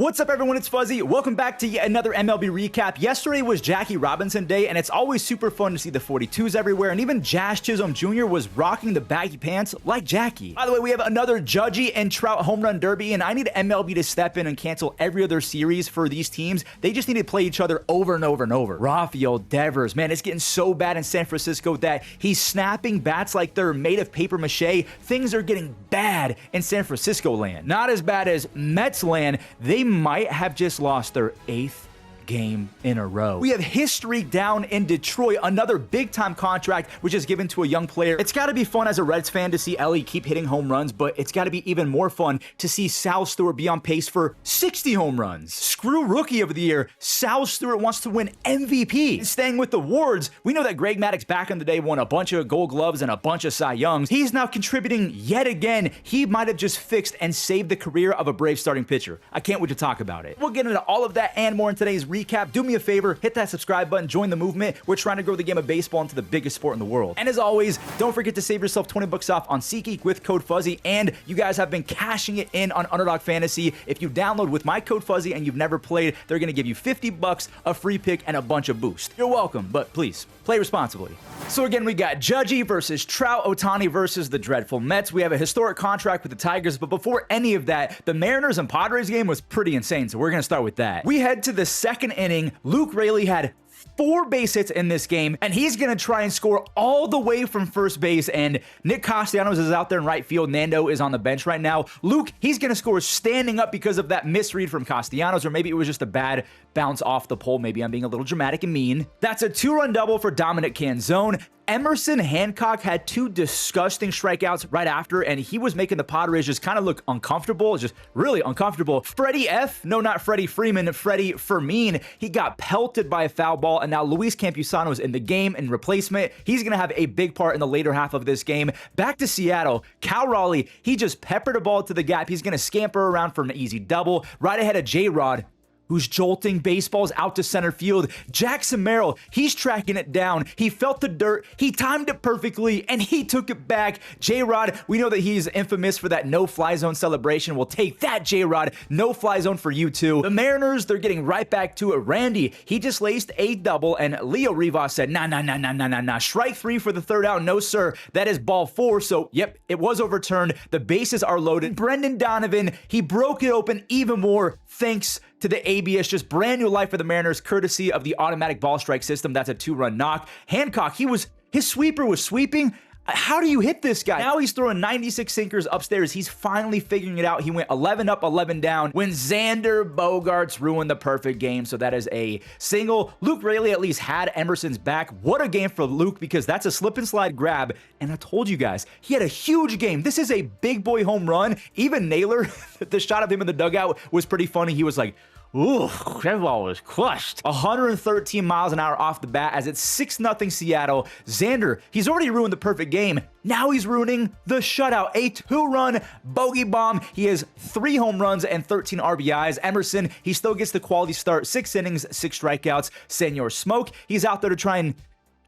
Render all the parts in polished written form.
What's up, everyone? It's Fuzzy. Welcome back to yet another MLB recap. Yesterday was Jackie Robinson Day, and it's always super fun to see the 42s everywhere, and even Jazz Chisholm Jr. was rocking the baggy pants like Jackie. By the way, we have another Judgy and Trout home run derby, and I need MLB to step in and cancel every other series for these teams. They just need to play each other over and over and over. Rafael Devers, man, it's getting so bad in San Francisco that he's snapping bats like they're made of paper mache. Things are getting bad in San Francisco land. Not as bad as Mets land. They might have just lost their 8th game in a row. We have history down in Detroit, another big-time contract which is given to a young player. It's got to be fun as a Reds fan to see Ellie keep hitting home runs, but it's got to be even more fun to see Sal Stewart be on pace for 60 home runs. Screw Rookie of the Year. Sal Stewart wants to win MVP. And staying with the awards, we know that Greg Maddux back in the day won a bunch of Gold Gloves and a bunch of Cy Youngs. He's now contributing yet again. He might have just fixed and saved the career of a Brave starting pitcher. I can't wait to talk about it. We'll get into all of that and more in today's recap. Do me a favor, hit that subscribe button, join the movement. We're trying to grow the game of baseball into the biggest sport in the world. And as always, don't forget to save yourself 20 bucks off on Seatgeek with code Fuzzy. And you guys have been cashing it in on Underdog Fantasy. If you download with my code Fuzzy and you've never played, they're going to give you 50 bucks, a free pick, and a bunch of boost. You're welcome, but please play responsibly. So again, we got Judgy versus Trout, Ohtani versus the dreadful Mets. We have a historic contract with the Tigers, but before any of that, the Mariners and Padres game was pretty insane, so we're going to start with that. We head to the second inning. Luke Raley had 4 base hits in this game, and he's going to try and score all the way from first base, and Nick Castellanos is out there in right field. Nando is on the bench right now. Luke, he's going to score standing up because of that misread from Castellanos, or maybe it was just a bad bounce off the pole. Maybe I'm being a little dramatic and mean. That's a 2-run double for Dominic Canzone. Emerson Hancock had 2 disgusting strikeouts right after, and he was making the Padres just kind of look uncomfortable, just really uncomfortable. Freddie F, no, not Freddie Freeman, Freddie Fermin, he got pelted by a foul ball, and now Luis Campusano is in the game in replacement. He's going to have a big part in the later half of this game. Back to Seattle, Cal Raleigh, he just peppered a ball to the gap. He's going to scamper around for an easy double right ahead of J-Rod, who's jolting baseballs out to center field. Jackson Merrill, he's tracking it down. He felt the dirt, he timed it perfectly, and he took it back. J-Rod, we know that he's infamous for that no-fly zone celebration. We'll take that, J-Rod. No-fly zone for you too. The Mariners, they're getting right back to it. Randy, he just laced a double, and Leo Rivas said, nah. Strike 3 for the third out. No, sir. That is ball 4. So, yep, it was overturned. The bases are loaded. Brendan Donovan, he broke it open even more thanks to the ABS, just brand new life for the Mariners, courtesy of the automatic ball strike system. That's a 2-run knock. Hancock, his sweeper was sweeping. How do you hit this guy? Now he's throwing 96 sinkers upstairs. He's finally figuring it out. He went 11 up, 11 down when Xander Bogaerts ruined the perfect game. So that is a single. Luke Raley at least had Emerson's back. What a game for Luke, because that's a slip and slide grab. And I told you guys, he had a huge game. This is a big boy home run. Even Naylor, the shot of him in the dugout was pretty funny. He was like, ooh, that ball was crushed. 113 miles an hour off the bat as it's 6-0 Seattle. Xander, he's already ruined the perfect game. Now he's ruining the shutout. A 2-run bogey bomb. He has 3 home runs and 13 RBIs. Emerson, he still gets the quality start. 6 innings, 6 strikeouts. Senor Smoke, he's out there to try and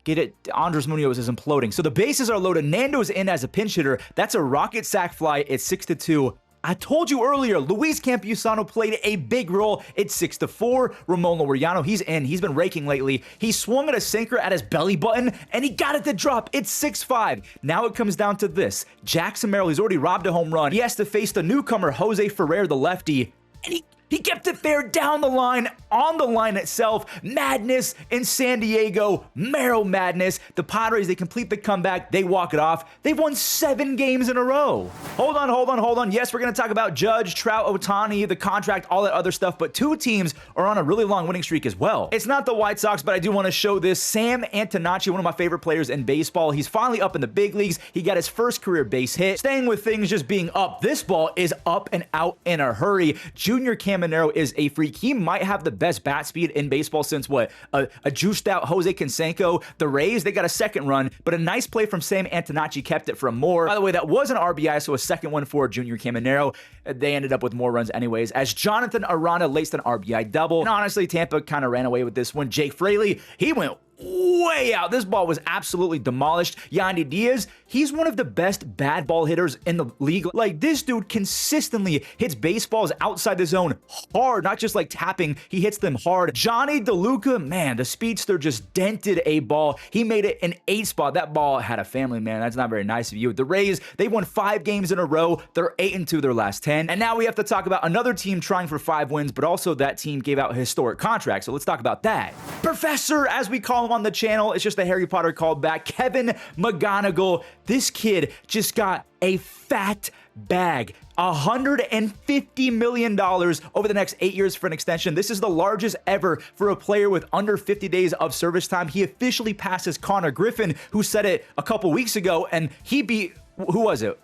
get it. Andres Munoz is imploding. So the bases are loaded. Nando's in as a pinch hitter. That's a rocket sack fly. It's 6-2. I told you earlier, Luis Campusano played a big role. It's 6-4. Ramon Laureano, he's in. He's been raking lately. He swung at a sinker at his belly button, and he got it to drop. It's 6-5. Now it comes down to this. Jackson Merrill, he's already robbed a home run. He has to face the newcomer, Jose Ferrer, the lefty, and he kept it fair down the line, on the line itself. Madness in San Diego. Merrill madness. The Padres, they complete the comeback. They walk it off. They've won 7 games in a row. Hold on. Yes, we're going to talk about Judge, Trout, Ohtani, the contract, all that other stuff, but 2 teams are on a really long winning streak as well. It's not the White Sox, but I do want to show this. Sam Antonacci, one of my favorite players in baseball. He's finally up in the big leagues. He got his first career base hit. Staying with things just being up, this ball is up and out in a hurry. Junior Caminero is a freak. He might have the best bat speed in baseball since what? A juiced out Jose Canseco. The Rays, they got a second run, but a nice play from Sam Antonacci kept it from more. By the way, that was an RBI, so a second one for Junior Caminero. They ended up with more runs anyways, as Jonathan Aranda laced an RBI double. And honestly, Tampa kind of ran away with this one. Jake Fraley, he went way out. This ball was absolutely demolished. Yandy Diaz, he's one of the best bad ball hitters in the league. Like, this dude consistently hits baseballs outside the zone hard, not just like tapping. He hits them hard. Johnny DeLuca, man, the speedster just dented a ball. He made it an 8 spot. That ball had a family, man. That's not very nice of you. The Rays, they won 5 games in a row. They're 8-2 their last 10. And now we have to talk about another team trying for 5 wins, but also that team gave out a historic contract. So let's talk about that. Professor, as we call him on the channel, it's just a Harry Potter callback. Kevin McGonagall. This kid just got a fat bag. $150 million over the next 8 years for an extension. This is the largest ever for a player with under 50 days of service time. He officially passes Connor Griffin, who said it a couple weeks ago, and he beat, who was it?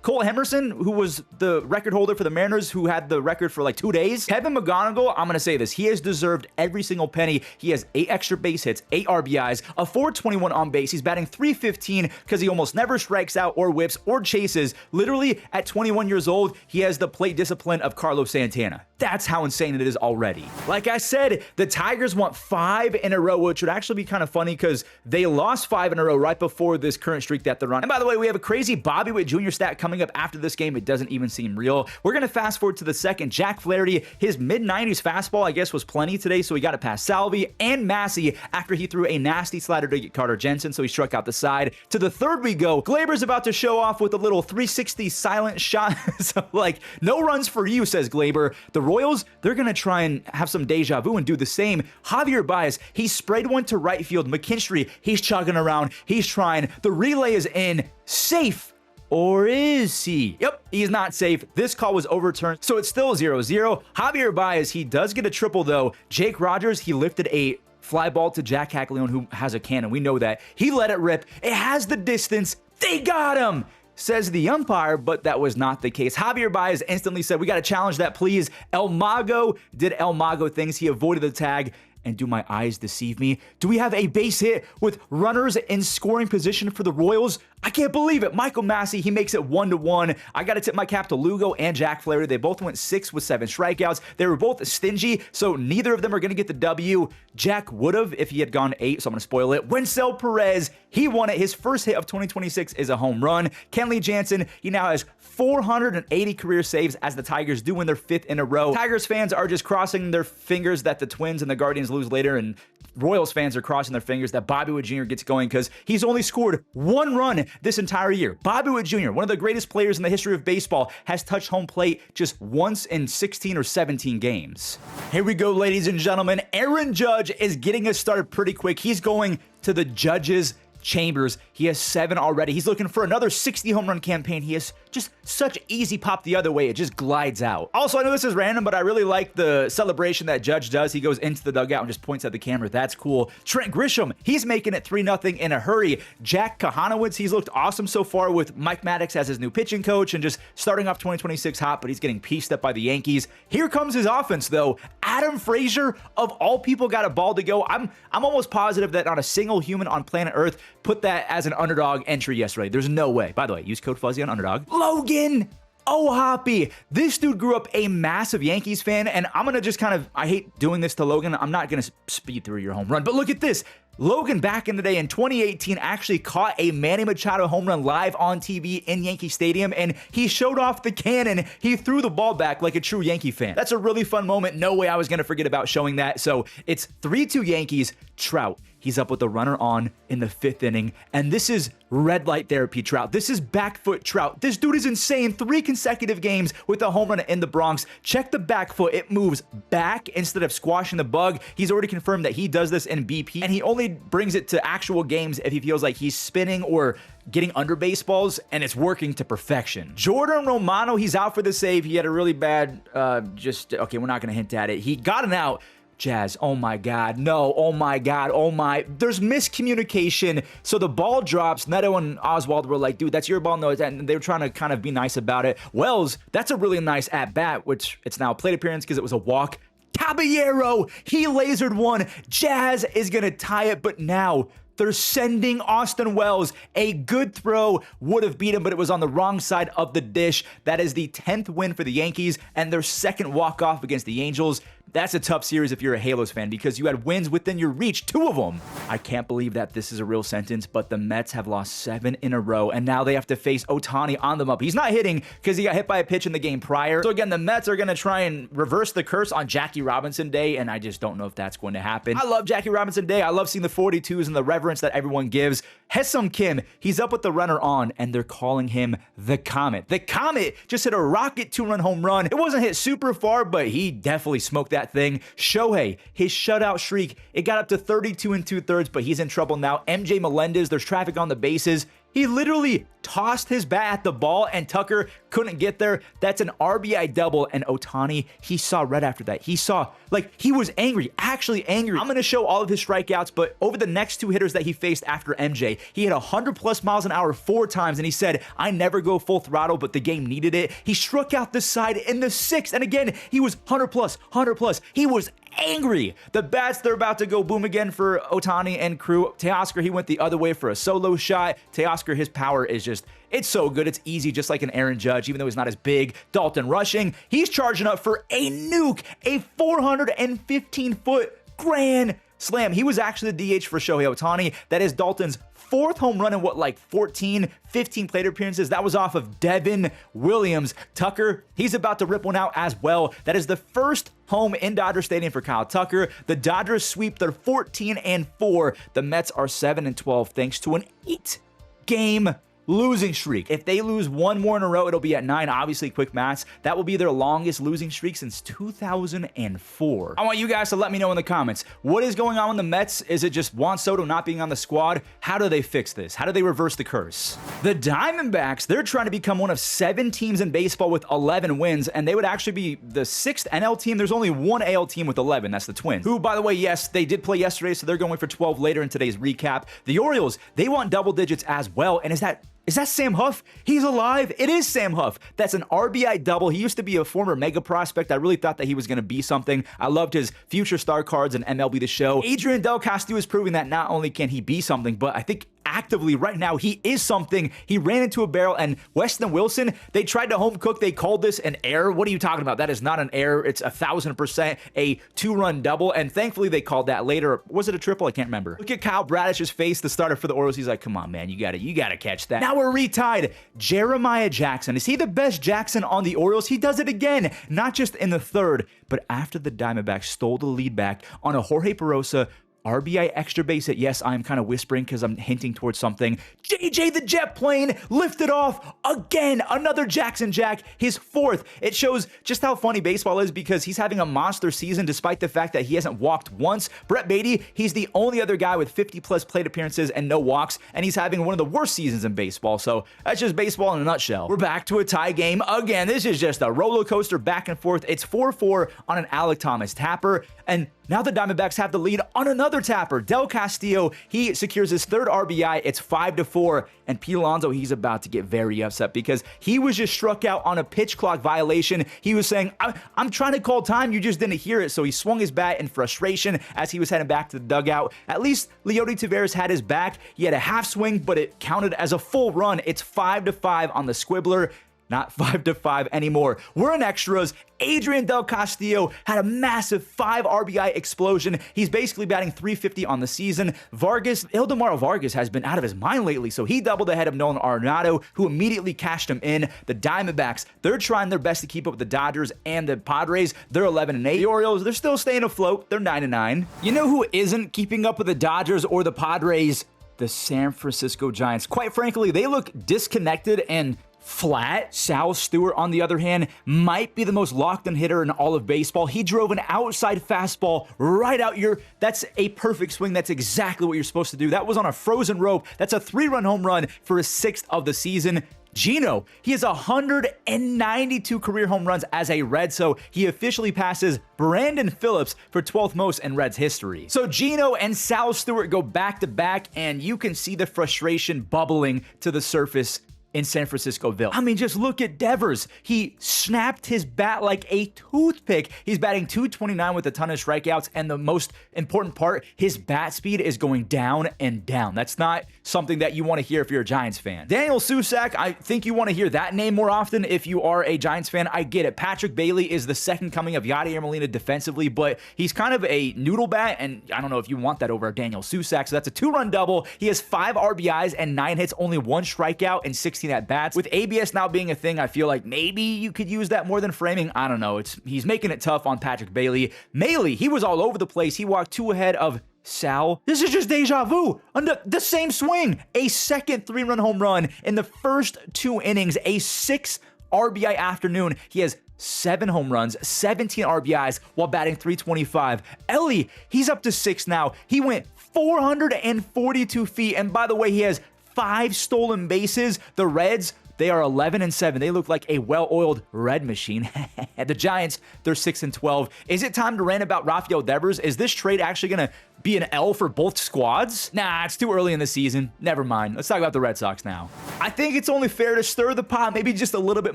Cole Emerson, who was the record holder for the Mariners, who had the record for like 2 days. Kevin McGonagall, I'm going to say this, he has deserved every single penny. He has 8 extra base hits, 8 RBIs, a .421 on base. He's batting .315 because he almost never strikes out or whips or chases. Literally, at 21 years old, he has the plate discipline of Carlos Santana. That's how insane it is already. Like I said, the Tigers want 5 in a row, which would actually be kind of funny because they lost 5 in a row right before this current streak that they're on. And by the way, we have a crazy Bobby Witt Jr. stat coming up after this game. It doesn't even seem real. We're going to fast forward to the second. Jack Flaherty, his mid-90s fastball, I guess, was plenty today, so he got it past Salvi and Massey after he threw a nasty slider to get Carter Jensen, so he struck out the side. To the third we go. Glaber's about to show off with a little 360 silent shot. So, like, no runs for you, says Glaber. The Royals, they're going to try and have some deja vu and do the same. Javier Baez, he sprayed one to right field. McKinstry, he's chugging around. He's trying. The relay is in. Safe. Or is he? Yep, he's not safe. This call was overturned, so it's still 0-0. Javier Baez, he does get a triple, though. Jake Rogers, he lifted a fly ball to Jack Caglione, who has a cannon. We know that. He let it rip. It has the distance. They got him, says the umpire, but that was not the case. Javier Baez instantly said, we got to challenge that, please. El Mago did El Mago things. He avoided the tag. And do my eyes deceive me? Do we have a base hit with runners in scoring position for the Royals? I can't believe it. Michael Massey, he makes it 1-1. I got to tip my cap to Lugo and Jack Flaherty. They both went 6 with 7 strikeouts. They were both stingy, so neither of them are going to get the W. Jack would have if he had gone 8, so I'm going to spoil it. Wencel Perez, he won it. His first hit of 2026 is a home run. Kenley Jansen, he now has 480 career saves as the Tigers do win their 5th in a row. Tigers fans are just crossing their fingers that the Twins and the Guardians lose later, and Royals fans are crossing their fingers that Bobby Witt Jr. gets going because he's only scored 1 run this entire year. Bobby Witt Jr., one of the greatest players in the history of baseball, has touched home plate just once in 16 or 17 games. Here we go, ladies and gentlemen. Aaron Judge is getting us started pretty quick. He's going to the Judge's chambers. He has 7 already. He's looking for another 60 home run campaign. He has just such easy pop the other way. It just glides out. Also, I know this is random, but I really like the celebration that Judge does. He goes into the dugout and just points at the camera. That's cool. Trent Grisham, he's making it 3-0 in a hurry. Jack Kahanowitz, he's looked awesome so far with Mike MADDUX as his new pitching coach and just starting off 2026 hot, but he's getting pieced up by the Yankees. Here comes his offense, though. Adam Frazier, of all people, got a ball to go. I'm almost positive that not a single human on planet Earth put that as an Underdog entry yesterday. There's no way. By the way, use code Fuzzy on Underdog. Logan O'Hoppe. This dude grew up a massive Yankees fan, and I'm going to just kind of, I hate doing this to Logan. I'm not going to speed through your home run, but look at this. Logan back in the day in 2018 actually caught a Manny Machado home run live on TV in Yankee Stadium, and he showed off the cannon. He threw the ball back like a true Yankee fan. That's a really fun moment. No way I was going to forget about showing that. So it's 3-2 Yankees. Trout, he's up with the runner on in the 5th inning, and this is red light therapy Trout. This is back foot Trout. This dude is insane. 3 consecutive games with a home run in the Bronx. Check the back foot. It moves back instead of squashing the bug. He's already confirmed that he does this in BP, and he only brings it to actual games if he feels like he's spinning or getting under baseballs, and it's working to perfection. Jordan Romano, he's out for the save. He had a really bad, okay, we're not going to hint at it. He got an out. Jazz, oh my God, no, oh my God, oh my. There's miscommunication. So the ball drops. Neto and Oswald were like, dude, that's your ball. No, and they were trying to kind of be nice about it. Wells, that's a really nice at-bat, which it's now a plate appearance because it was a walk. Caballero, he lasered one. Jazz is going to tie it, but now they're sending Austin Wells. A good throw would have beat him, but it was on the wrong side of the dish. That is the 10th win for the Yankees and their 2nd walk-off against the Angels. That's a tough series if you're a Halos fan because you had wins within your reach, 2 of them. I can't believe that this is a real sentence, but the Mets have lost 7 in a row, and now they have to face Ohtani on them up. He's not hitting because he got hit by a pitch in the game prior. So again, the Mets are going to try and reverse the curse on Jackie Robinson Day, and I just don't know if that's going to happen. I love Jackie Robinson Day. I love seeing the 42s and the reverence that everyone gives. Hesum Kim, he's up with the runner on, and they're calling him the Comet. The Comet just hit a rocket 2-run home run. It wasn't hit super far, but he definitely smoked that thing. Shohei, his shutout streak, it got up to 32 2/3, but he's in trouble now. MJ Melendez, there's traffic on the bases. He literally tossed his bat at the ball and Tucker couldn't get there. That's an RBI double, and Ohtani, he saw red after that. He saw, like, he was angry, actually angry. I'm going to show all of his strikeouts, but over the next 2 hitters that he faced after MJ, he hit 100+ miles an hour 4 times, and he said, I never go full throttle, but the game needed it. He struck out the side in the 6th, and again, he was 100+. He was angry. The bats, they're about to go boom again for Ohtani and crew. Teoscar, he went the other way for a solo shot. Teoscar, his power is just, it's so good. It's easy, just like an Aaron Judge, even though he's not as big. Dalton rushing. He's charging up for a nuke, a 415-foot grand slam. He was actually the DH for Shohei Ohtani. That is Dalton's 4th home run in what, like 14, 15 plate appearances. That was off of Devin Williams. Tucker, he's about to rip one out as well. That is the first home in Dodger Stadium for Kyle Tucker. The Dodgers sweep their 14-4. The Mets are 7-12 thanks to an 8-game losing streak. If they lose 1 more in a row, it'll be at 9. Obviously, quick maths. That will be their longest losing streak since 2004. I want you guys to let me know in the comments. What is going on with the Mets? Is it just Juan Soto not being on the squad? How do they fix this? How do they reverse the curse? The Diamondbacks, they're trying to become one of 7 teams in baseball with 11 wins, and they would actually be the 6th NL team. There's only 1 AL team with 11. That's the Twins, who, by the way, yes, they did play yesterday, so they're going for 12 later in today's recap. The Orioles, they want double digits as well, and is that Sam Huff? He's alive. It is Sam Huff. That's an RBI double. He used to be a former mega prospect. I really thought that he was going to be something. I loved his future star cards in MLB The Show. Adrian Del Castillo is proving that not only can he be something, but I think actively right now he is something. He ran into a barrel, and Weston Wilson, they tried to home cook. They called this an error. What are you talking about? That is not an error. It's 1,000% a 2-run double, and thankfully they called that later. Was it a triple? I can't remember. Look at Kyle Bradish's face, the starter for the Orioles. He's like, come on, man, you gotta catch that. Now we're retied. Jeremiah Jackson, is he the best Jackson on the Orioles? He does it again, not just in the 3rd, but after the Diamondbacks stole the lead back on a Jorge Perosa RBI extra base hit. Yes, I'm kind of whispering because I'm hinting towards something. JJ the jet plane lifted off again. Another Jackson Jack, his 4th. It shows just how funny baseball is because he's having a monster season despite the fact that he hasn't walked once. Brett Beatty, he's the only other guy with 50+ plate appearances and no walks, and he's having one of the worst seasons in baseball. So that's just baseball in a nutshell. We're back to a tie game again. This is just a roller coaster back and forth. It's 4-4 on an Alek Thomas tapper, and now the Diamondbacks have the lead on another tapper. Del Castillo, he secures his 3rd RBI. It's 5-4. And Pete Alonso, he's about to get very upset because he was just struck out on a pitch clock violation. He was saying, I'm trying to call time. You just didn't hear it. So he swung his bat in frustration as he was heading back to the dugout. At least Leody Taveras had his back. He had a half swing, but it counted as a full run. It's 5-5 on the squibbler. Not 5-5 anymore. We're in extras. Adrian Del Castillo had a massive 5 RBI explosion. He's basically batting .350 on the season. Ildemaro Vargas has been out of his mind lately, so he doubled ahead of Nolan Arenado, who immediately cashed him in. The Diamondbacks, they're trying their best to keep up with the Dodgers and the Padres. They're 11-8. The Orioles, they're still staying afloat. They're 9-9. You know who isn't keeping up with the Dodgers or the Padres? The San Francisco Giants. Quite frankly, they look disconnected and flat. Sal Stewart, on the other hand, might be the most locked-in hitter in all of baseball. He drove an outside fastball right out that's a perfect swing. That's exactly what you're supposed to do. That was on a frozen rope. That's a 3-run home run for his 6th of the season. Gino, he has 192 career home runs as a Red, so he officially passes Brandon Phillips for 12th most in Reds history. So Gino and Sal Stewart go back-to-back, and you can see the frustration bubbling to the surface in San Franciscoville. I mean, just look at Devers. He snapped his bat like a toothpick. He's batting .229 with a ton of strikeouts, and the most important part, his bat speed is going down and down. That's not something that you want to hear if you're a Giants fan. Daniel Susac, I think you want to hear that name more often if you are a Giants fan. I get it. Patrick Bailey is the second coming of Yadier Molina defensively, but he's kind of a noodle bat, and I don't know if you want that over Daniel Susac. So that's a 2-run double. He has 5 RBIs and 9 hits, only 1 strikeout and 16 at-bats. With ABS now being a thing, I feel like maybe you could use that more than framing. I don't know. He's making it tough on Patrick Bailey. Maley, he was all over the place. He walked 2 ahead of Sal. This is just deja vu. Under the same swing. A second 3-run home run in the first 2 innings. A 6 RBI afternoon. He has 7 home runs, 17 RBIs while batting .325. Ellie, he's up to 6 now. He went 442 feet. And by the way, he has 5 stolen bases. The Reds, they are 11-7. They look like a well-oiled red machine. The Giants, they're 6-12. Is it time to rant about Rafael Devers? Is this trade actually going to be an L for both squads? Nah, it's too early in the season. Never mind. Let's talk about the Red Sox now. I think it's only fair to stir the pot maybe just a little bit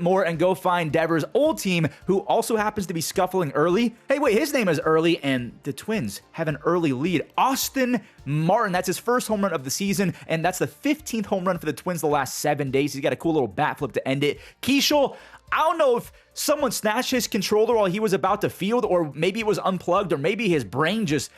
more and go find Devers' old team, who also happens to be scuffling early. Hey, wait, his name is Early, and the Twins have an early lead. Austin Martin, that's his first home run of the season, and that's the 15th home run for the Twins the last 7 days. He's got a cool little bat flip to end it. Keishel, I don't know if someone snatched his controller while he was about to field, or maybe it was unplugged, or maybe his brain just...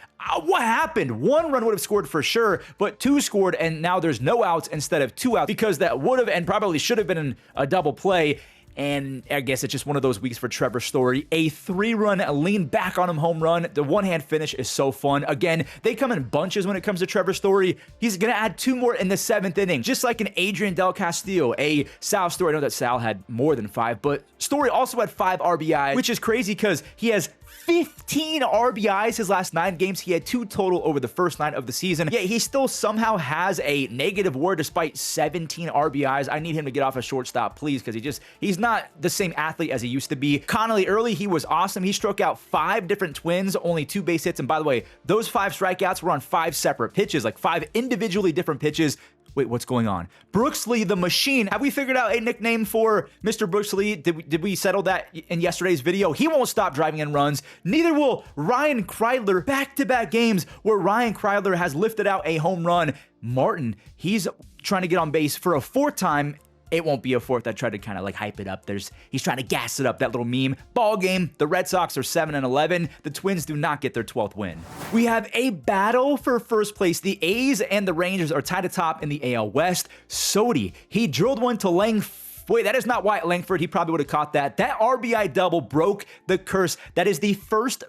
what happened? 1 run would have scored for sure, but 2 scored, and now there's no outs instead of 2 outs, because that would have and probably should have been a double play. And I guess it's just one of those weeks for Trevor Story. A 3-run lean back on him home run. The one-hand finish is so fun. Again, they come in bunches when it comes to Trevor Story. He's going to add 2 more in the 7th inning, just like an Adrian Del Castillo, a Sal Story. I know that Sal had more than 5, but Story also had 5 RBIs, which is crazy because he has 15 RBIs his last 9 games. He had 2 total over the first 9 of the season. Yet he still somehow has a negative WAR despite 17 RBIs. I need him to get off a shortstop, please, because he's not the same athlete as he used to be. Connolly Early, he was awesome. He struck out 5 different Twins, only 2 base hits. And by the way, those 5 strikeouts were on 5 separate pitches, like 5 individually different pitches. Wait, what's going on? Brooks Lee, the Machine. Have we figured out a nickname for Mr. Brooks Lee? Did we settle that in yesterday's video? He won't stop driving in runs. Neither will Ryan Kreidler. Back-to-back games where Ryan Kreidler has lifted out a home run. Martin, he's trying to get on base for a 4th time. It won't be a 4th. I tried to kind of like hype it up. He's trying to gas it up, that little meme. Ball game. The Red Sox are 7-11. The Twins do not get their 12th win. We have a battle for first place. The A's and the Rangers are tied atop in the AL West. Sodi, he drilled one to Langford. Wait, that is not Wyatt Langford. He probably would have caught that. That RBI double broke the curse. That is the first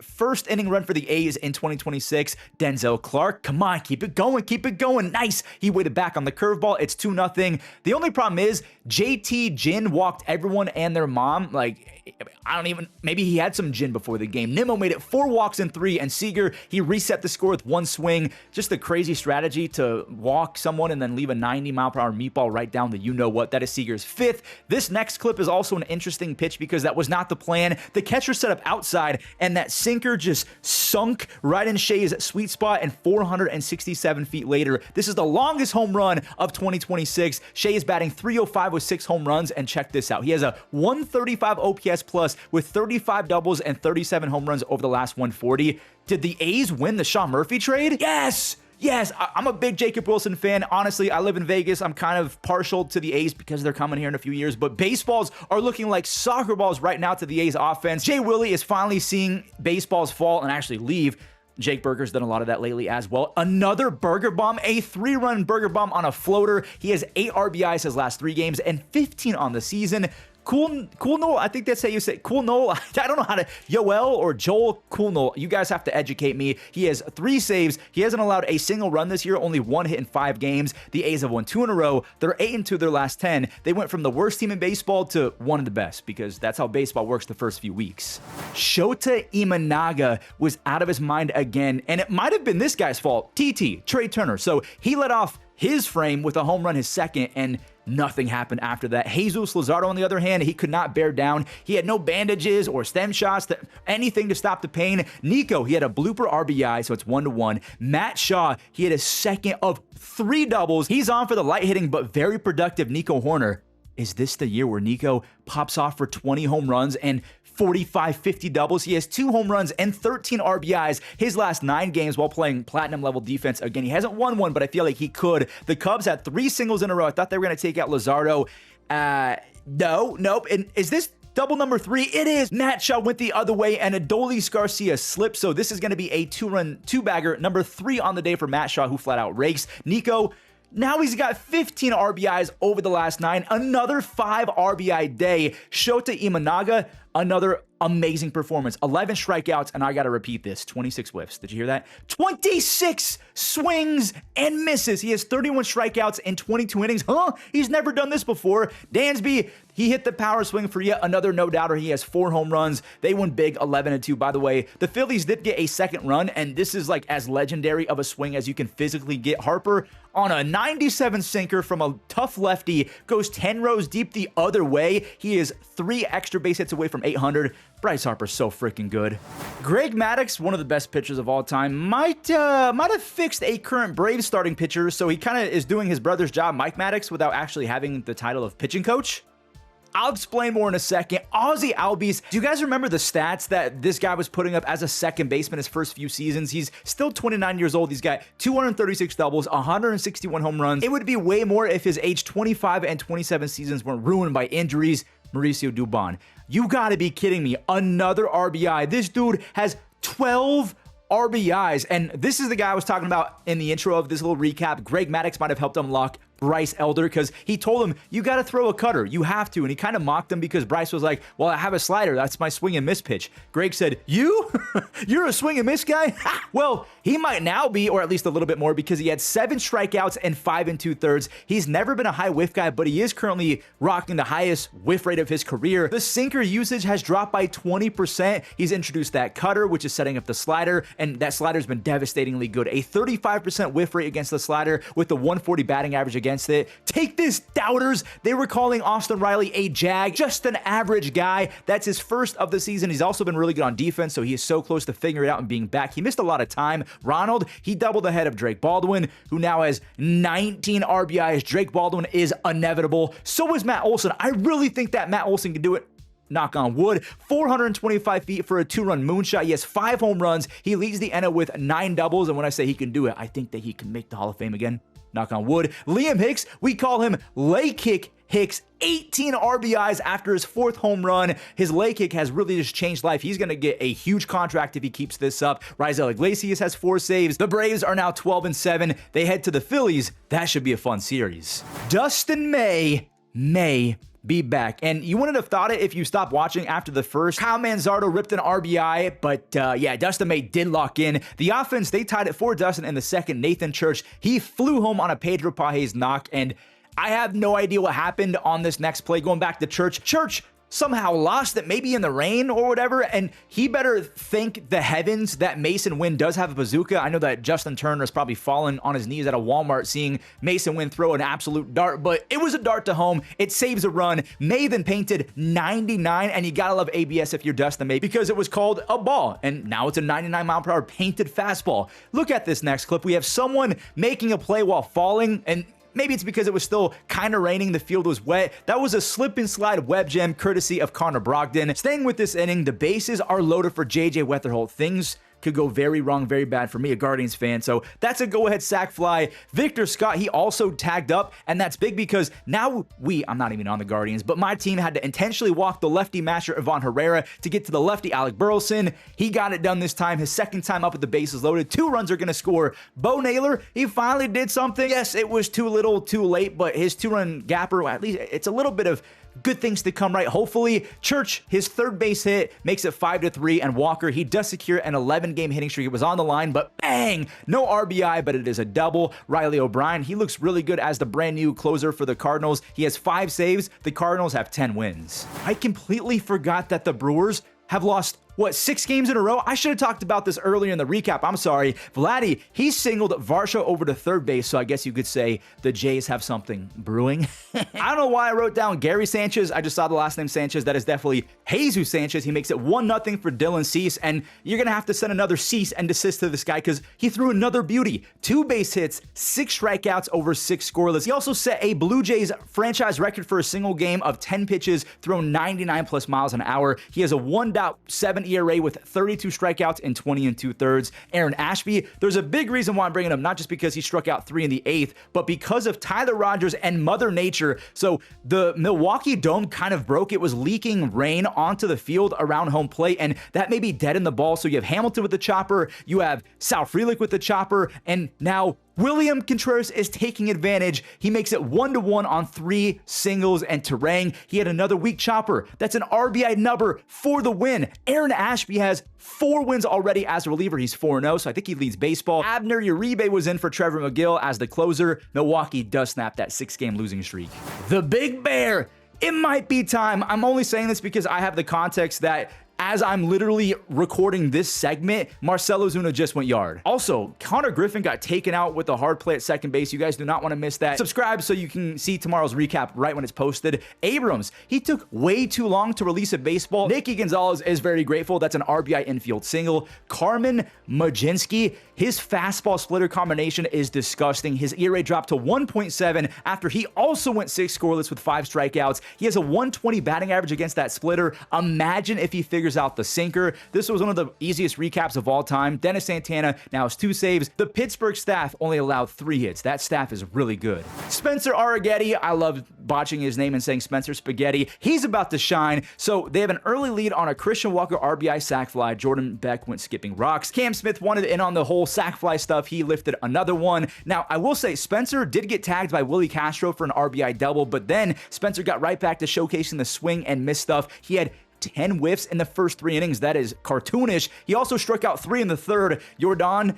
inning run for the A's in 2026. Denzel Clark, come on, keep it going, keep it going. Nice. He waited back on the curveball. It's 2-0. The only problem is JT Gin walked everyone and their mom. Like, maybe he had some gin before the game. Nimmo made it 4 walks in 3, and Seager, he reset the score with 1 swing. Just a crazy strategy to walk someone and then leave a 90-mile-per-hour meatball right down the you-know-what. That is Seager's 5th. This next clip is also an interesting pitch because that was not the plan. The catcher set up outside, and that sinker just sunk right in Shea's sweet spot, and 467 feet later, this is the longest home run of 2026. Shea is batting .305 with 6 home runs, and check this out. He has a 135 OPS plus with 35 doubles and 37 home runs over the last 140. Did the A's win the Sean Murphy trade? Yes! Yes, I'm a big Jacob Wilson fan. Honestly, I live in Vegas. I'm kind of partial to the A's because they're coming here in a few years, but baseballs are looking like soccer balls right now to the A's offense. Jay Willie is finally seeing baseballs fall and actually leave. Jake Burger's done a lot of that lately as well. Another burger bomb, a 3-run burger bomb on a floater. He has 8 RBIs his last 3 games and 15 on the season. Cool Noel, I think that's how you say Cool Noel. I don't know how to, Yoel or Joel Cool Noel. You guys have to educate me. He has 3 saves. He hasn't allowed a single run this year, only 1 hit in 5 games. The A's have won 2 in a row. They're 8-2 their last 10. They went from the worst team in baseball to one of the best because that's how baseball works the first few weeks. Shota Imanaga was out of his mind again, and it might have been this guy's fault. Trey Turner. So he let off his frame with a home run, his second, and nothing happened after that. Jesus Luzardo, on the other hand, he could not bear down. He had no bandages or stem shots, anything to stop the pain. Nico, he had a blooper RBI, so it's 1-1. Matt Shaw, he had a second of 3 doubles. He's on for the light hitting but very productive Nico Horner. is this the year where Nico pops off for 20 home runs and 45-50 doubles? He has 2 home runs and 13 RBIs his last 9 games while playing platinum level defense. Again, he hasn't won one, but I feel like he could. The Cubs had 3 singles in a row. I thought they were going to take out Luzardo. Nope. And is this double number 3? It is. Matt Shaw went the other way and Adolis Garcia slipped. So this is going to be a 2-run 2-bagger, number 3 on the day for Matt Shaw, who flat out rakes. Nico, now he's got 15 RBIs over the last 9, another 5 RBI day. Shota Imanaga, another amazing performance. 11 strikeouts, and I got to repeat this, 26 whiffs. Did you hear that? 26 swings and misses. He has 31 strikeouts in 22 innings. He's never done this before. Dansby, he hit the power swing for yet another no-doubter. He has 4 home runs. They won big, 11-2. By the way, the Phillies did get a second run, and this is like as legendary of a swing as you can physically get. Harper on a 97 sinker from a tough lefty goes 10 rows deep the other way. He is 3 extra base hits away from 800. Bryce Harper's so freaking good. Greg Maddux, one of the best pitchers of all time, might have fixed a current Braves starting pitcher, so he kind of is doing his brother's job, Mike Maddux, without actually having the title of pitching coach. I'll explain more in a second. Ozzy Albies, do you guys remember the stats that this guy was putting up as a second baseman his first few seasons? He's still 29 years old. He's got 236 doubles, 161 home runs. It would be way more if his age 25 and 27 seasons weren't ruined by injuries. Mauricio Dubon, you gotta be kidding me. Another RBI. This dude has 12 RBIs, and this is the guy I was talking about in the intro of this little recap. Greg Maddux might have helped unlock Bryce Elder because he told him, you got to throw a cutter. You have to. And he kind of mocked him because Bryce was like, well, I have a slider. That's my swing and miss pitch. Greg said, you? You're a swing and miss guy? Well, he might now be, or at least a little bit more, because he had 7 strikeouts and 5 2/3. He's never been a high whiff guy, but he is currently rocking the highest whiff rate of his career. The sinker usage has dropped by 20%. He's introduced that cutter, which is setting up the slider, and that slider's been devastatingly good. A 35% whiff rate against the slider with the 140 batting average against it. Take this, doubters. They were calling Austin Riley a jag, just an average guy. That's his first of the season. He's also been really good on defense, so he is so close to figuring it out and being back. He missed a lot of time. Ronald, he doubled ahead of Drake Baldwin, who now has 19 RBIs. Drake Baldwin is inevitable. So is Matt Olson. I really think that Matt Olson can do it. Knock on wood. 425 feet for a 2-run moonshot. He has 5 home runs. He leads the NL with 9 doubles. And when I say he can do it, I think that he can make the Hall of Fame again. Knock on wood. Liam Hicks, we call him Lay Kick Hicks. 18 RBIs after his 4th home run. His lay kick has really just changed life. He's going to get a huge contract if he keeps this up. Raisel Iglesias has 4 saves. The Braves are now 12-7. They head to the Phillies. That should be a fun series. Dustin May be back. And you wouldn't have thought it if you stopped watching after the first. Kyle Manzardo ripped an RBI, but yeah, Dustin May did lock in. The offense, they tied it for Dustin in the second. Nathan Church, he flew home on a Pedro Pages knock, and I have no idea what happened on this next play. Going back to Church somehow lost it, maybe in the rain or whatever, and he better thank the heavens that Mason Wynn does have a bazooka. I know that Justin Turner's probably fallen on his knees at a Walmart seeing Mason Wynn throw an absolute dart, but it was a dart to home. It saves a run. May then painted 99, and you gotta love ABS if you're Dustin May because it was called a ball, and now it's a 99-mile-per-hour painted fastball. Look at this next clip. We have someone making a play while falling, and maybe it's because it was still kind of raining, the field was wet. That was a slip and slide web gem courtesy of Connor Brogdon. Staying with this inning, the bases are loaded for JJ Weatherholt. Things could go very wrong, very bad for me, a Guardians fan. So that's a go-ahead sac fly. Victor Scott, he also tagged up, and that's big because now I'm not even on the Guardians, but my team had to intentionally walk the lefty masher Ivan Herrera to get to the lefty Alec Burleson. He got it done this time. His second time up with the bases loaded. 2 runs are going to score. Bo Naylor, he finally did something. Yes, it was too little, too late, but his 2-run gapper, at least it's a little bit of good things to come, right? Hopefully. Church, his 3rd base hit makes it 5-3, and Walker, he does secure an 11-game hitting streak. It was on the line, but bang! No RBI, but it is a double. Riley O'Brien, he looks really good as the brand new closer for the Cardinals. He has 5 saves. The Cardinals have 10 wins. I completely forgot that the Brewers have lost what, 6 games in a row? I should have talked about this earlier in the recap. I'm sorry. Vladdy, he singled Varsho over to third base, so I guess you could say the Jays have something brewing. I don't know why I wrote down Gary Sanchez. I just saw the last name Sanchez. That is definitely Jesus Sanchez. He makes it 1-0 for Dylan Cease, and you're going to have to send another cease and desist to this guy because he threw another beauty. 2 base hits, 6 strikeouts over 6 scoreless. He also set a Blue Jays franchise record for a single game of 10 pitches, thrown 99 plus miles an hour. He has a 1.7 ERA with 32 strikeouts in 20 2/3. Aaron Ashby, there's a big reason why I'm bringing him, not just because he struck out 3 in the 8th, but because of Tyler Rogers and Mother Nature. So the Milwaukee Dome kind of broke. It was leaking rain onto the field around home plate, and that may be dead in the ball. So you have Hamilton with the chopper, you have Sal Frelick with the chopper, and now William Contreras is taking advantage. He makes it 1-1 on 3 singles and Terang. He had another weak chopper. That's an RBI number for the win. Aaron Ashby has 4 wins already as a reliever. He's 4-0, so I think he leads baseball. Abner Uribe was in for Trevor McGill as the closer. Milwaukee does snap that 6-game losing streak. The Big Bear. It might be time. I'm only saying this because I have the context that as I'm literally recording this segment, Marcell Ozuna just went yard. Also, Connor Griffin got taken out with a hard play at second base. You guys do not want to miss that. Subscribe so you can see tomorrow's recap right when it's posted. Abrams, he took way too long to release a baseball. Nicky Gonzalez is very grateful. That's an RBI infield single. Carmen Majinski, his fastball splitter combination is disgusting. His ERA dropped to 1.7 after he also went 6 scoreless with 5 strikeouts. He has a 120 batting average against that splitter. Imagine if he figures out the sinker. This was one of the easiest recaps of all time. Dennis Santana now has 2 saves. The Pittsburgh staff only allowed 3 hits. That staff is really good. Spencer Arrighetti, I love botching his name and saying Spencer Spaghetti. He's about to shine. So they have an early lead on a Christian Walker RBI sac fly. Jordan Beck went skipping rocks. Cam Smith wanted in on the whole sac fly stuff. He lifted another one. Now, I will say Spencer did get tagged by Willie Castro for an RBI double, but then Spencer got right back to showcasing the swing and miss stuff. He had 10 whiffs in the first 3 innings. That is cartoonish. He also struck out 3 in the 3rd. Yordan,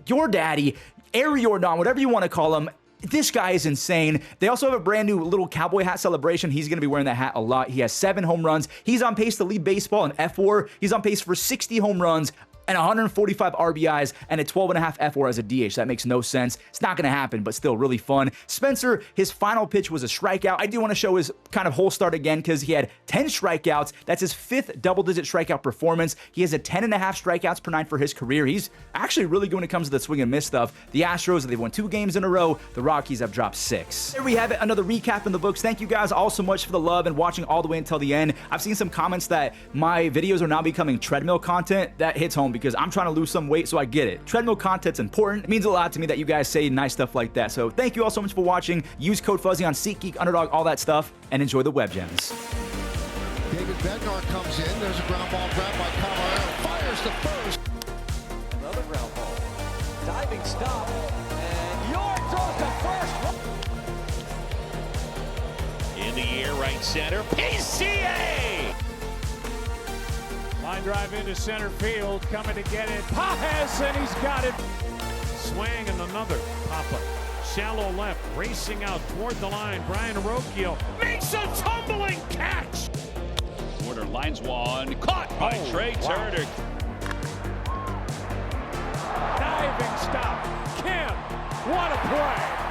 your daddy, Air Yordan, whatever you want to call him. This guy is insane. They also have a brand new little cowboy hat celebration. He's going to be wearing that hat a lot. He has 7 home runs. He's on pace to lead baseball in F4. He's on pace for 60 home runs and 145 RBIs and a 12.5 F4 as a DH. That makes no sense. It's not going to happen, but still really fun. Spencer, his final pitch was a strikeout. I do want to show his kind of whole start again because he had 10 strikeouts. That's his 5th double-digit strikeout performance. He has a 10.5 strikeouts per 9 for his career. He's actually really good when it comes to the swing and miss stuff. The Astros, they've won 2 games in a row. The Rockies have dropped 6. There we have it, another recap in the books. Thank you guys all so much for the love and watching all the way until the end. I've seen some comments that my videos are now becoming treadmill content. That hits home because I'm trying to lose some weight, so I get it. Treadmill content's important. It means a lot to me that you guys say nice stuff like that. So thank you all so much for watching. Use code Fuzzy on SeatGeek, Underdog, all that stuff, and enjoy the web gems. David Bednar comes in. There's a ground ball grabbed by Colorado. Fires to first. Another ground ball. Diving stop. And York throws to first. In the air, right center. PCA! Line drive into center field, coming to get it. Pajes, and he's got it. Swing and another pop-up. Shallow left, racing out toward the line. Brian Rocchio makes a tumbling catch. Porter lines one, caught by Trey Turner. Diving stop. Kim, what a play.